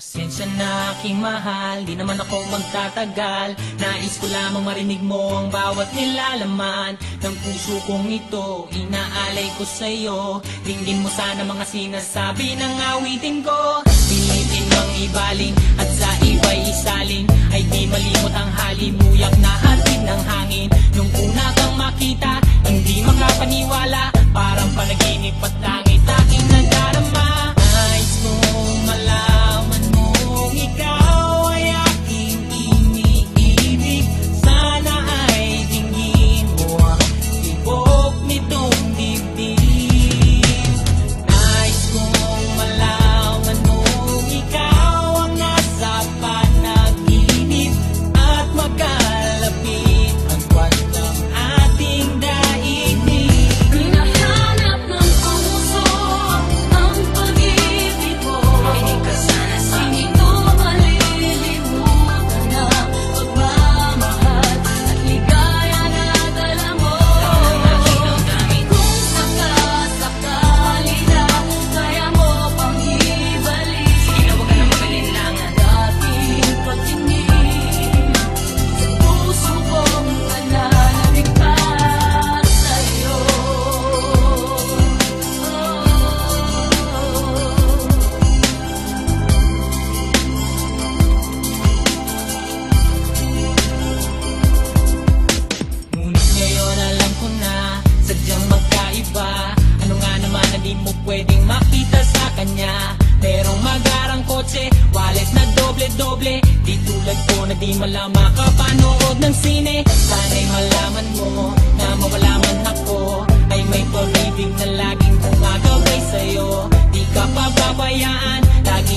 Pasensya na aking mahal, di naman ako magtatagal. Nais ko lamang marinig mo ang bawat nilalaman ng puso kong ito, inaalay ko sa'yo. Dinggin mo sana mga sinasabi ng awitin ko. Pilitin mang ibaling at sa iba'y isaling, ay di malimot ang halimuyak na hatid ng hangin. Nung una kang makita, hindi makapaniwala, parang panaginip at langit aking nadarama. Nais kong malaman mong ikaw ay aking iniibig. Sana ay tingin mo ang tibok nitong dibdib. Nais kong malaman mong ikaw ang nasa panaginip at magkalapit ang buwan ng ating daigdig. Hinahanap ng puso ang pag-ibig mo. Pinig ka sana sa akin. Hindi ko malilimutan na pagmamahal at ligaya na dala mo. Kung sakasakali na kaya mo pang ibalik, sige na, huwag ka na mag-alinlangan. Dating pagtingin sa puso kong nananabik pa sa'yo. Ngunit ngayon alam ko na sadyang magkaiba. Ano nga naman na di mo pwedeng makita sa kanya? Merong magarang kotse, wallet na doble-doble, di tulad ko na di malang makapanood ng sine. Sana'y malaman mo na mawala man ako, ay may pag-ibig na laging gumagabay sa'yo. Di ka pababayaan, lagi